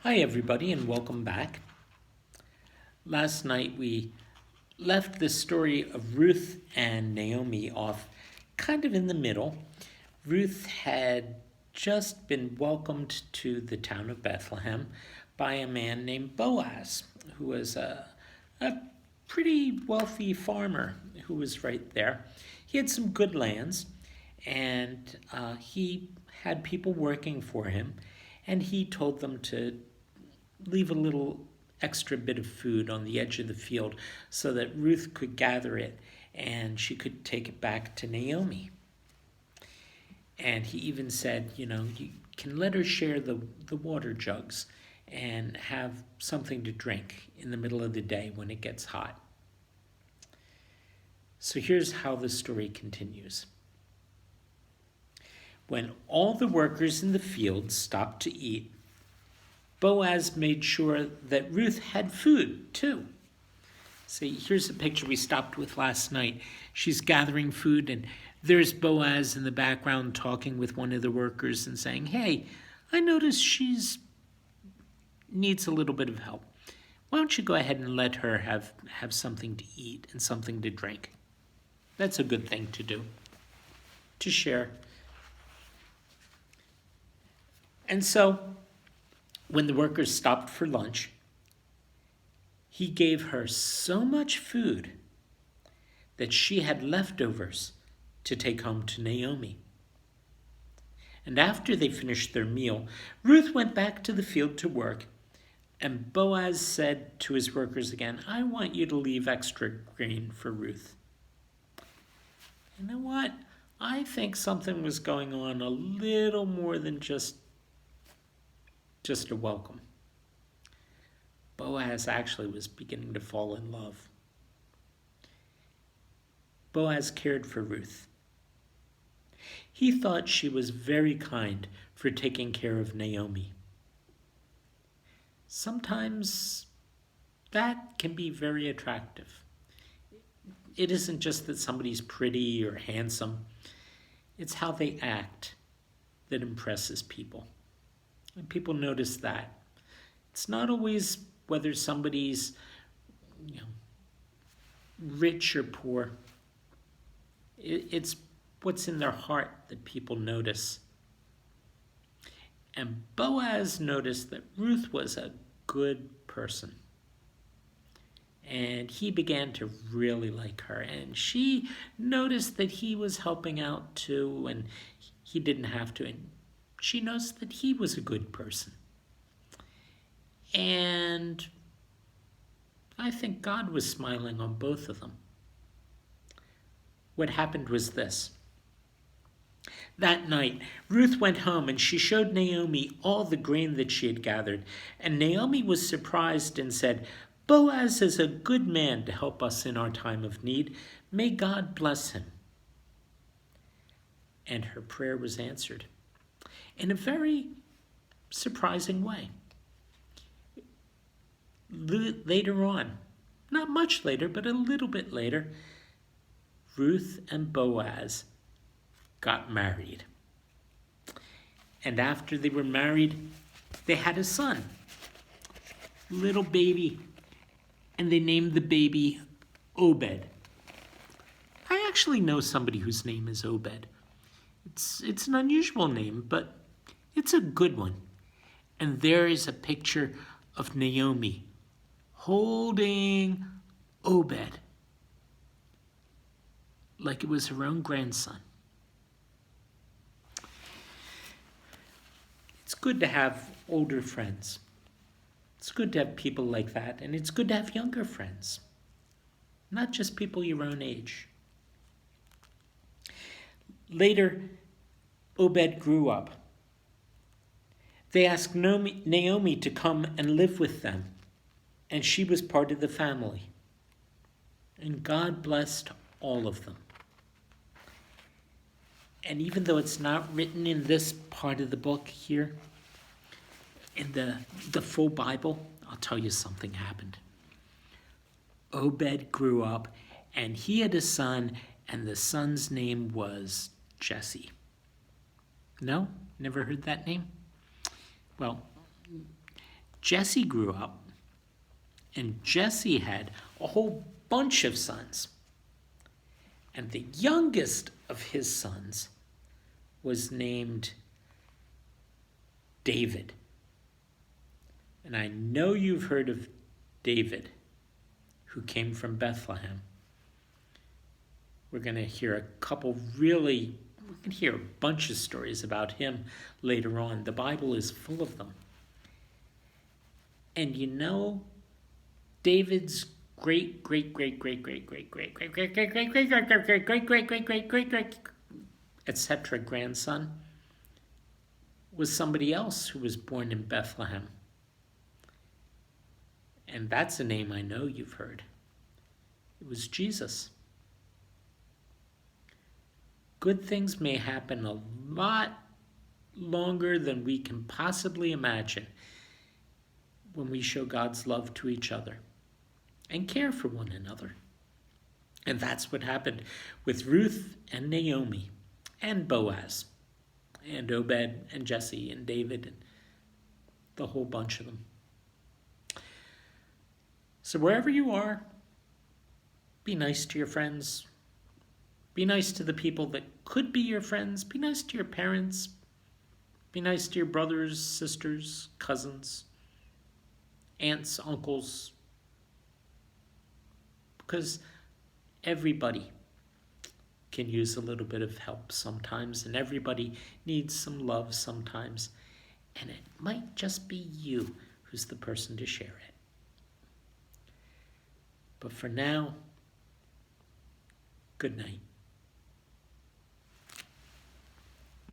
Hi, everybody, and welcome back. Last night we left the story of Ruth and Naomi off kind of in the middle. Ruth had just been welcomed to the town of Bethlehem by a man named Boaz, who was a pretty wealthy farmer who was right there. He had some good lands, and he had people working for him, and he told them to leave a little extra bit of food on the edge of the field so that Ruth could gather it and she could take it back to Naomi. And he even said, you can let her share the water jugs and have something to drink in the middle of the day when it gets hot. So here's how the story continues. When all the workers in the field stopped to eat, Boaz made sure that Ruth had food, too. See, here's a picture we stopped with last night. She's gathering food, and there's Boaz in the background talking with one of the workers and saying, "Hey, I notice she's needs a little bit of help. Why don't you go ahead and let her have something to eat and something to drink?" That's a good thing to do, to share. And so, when the workers stopped for lunch, he gave her so much food that she had leftovers to take home to Naomi. And after they finished their meal, Ruth went back to the field to work, and Boaz said to his workers again, "I want you to leave extra grain for Ruth." You know what? I think something was going on a little more than just a welcome. Boaz actually was beginning to fall in love. Boaz cared for Ruth. He thought she was very kind for taking care of Naomi. Sometimes that can be very attractive. It isn't just that somebody's pretty or handsome. It's how they act that impresses people. And people notice that. It's not always whether somebody's rich or poor. It's what's in their heart that people notice. And Boaz noticed that Ruth was a good person. And he began to really like her. And she noticed that he was helping out too, and he didn't have to. And she knows that he was a good person. And I think God was smiling on both of them. What happened was this. That night, Ruth went home and she showed Naomi all the grain that she had gathered. And Naomi was surprised and said, "Boaz is a good man to help us in our time of need. May God bless him." And her prayer was answered in a very surprising way. Later on, not much later, but a little bit later, Ruth and Boaz got married. And after they were married, they had a son, little baby, and they named the baby Obed. I actually know somebody whose name is Obed. It's an unusual name, but it's a good one. And there is a picture of Naomi holding Obed like it was her own grandson. It's good to have older friends. It's good to have people like that, and it's good to have younger friends, not just people your own age. Later, Obed grew up. They asked Naomi to come and live with them, and she was part of the family. And God blessed all of them. And even though it's not written in this part of the book here, in the full Bible, I'll tell you something happened. Obed grew up, and he had a son, and the son's name was Jesse. No? Never heard that name? Well, Jesse grew up, and Jesse had a whole bunch of sons. And the youngest of his sons was named David. And I know you've heard of David, who came from Bethlehem. We're going to hear we're going to hear a bunch of stories about him later on. The Bible is full of them. And you know, David's great, etc. grandson was somebody else who was born in Bethlehem. And that's a name I know you've heard. It was Jesus. Good things may happen a lot longer than we can possibly imagine when we show God's love to each other and care for one another. And that's what happened with Ruth and Naomi and Boaz and Obed and Jesse and David and the whole bunch of them. So wherever you are, be nice to your friends. Be nice to the people that could be your friends. Be nice to your parents. Be nice to your brothers, sisters, cousins, aunts, uncles. Because everybody can use a little bit of help sometimes, and everybody needs some love sometimes. And it might just be you who's the person to share it. But for now, good night.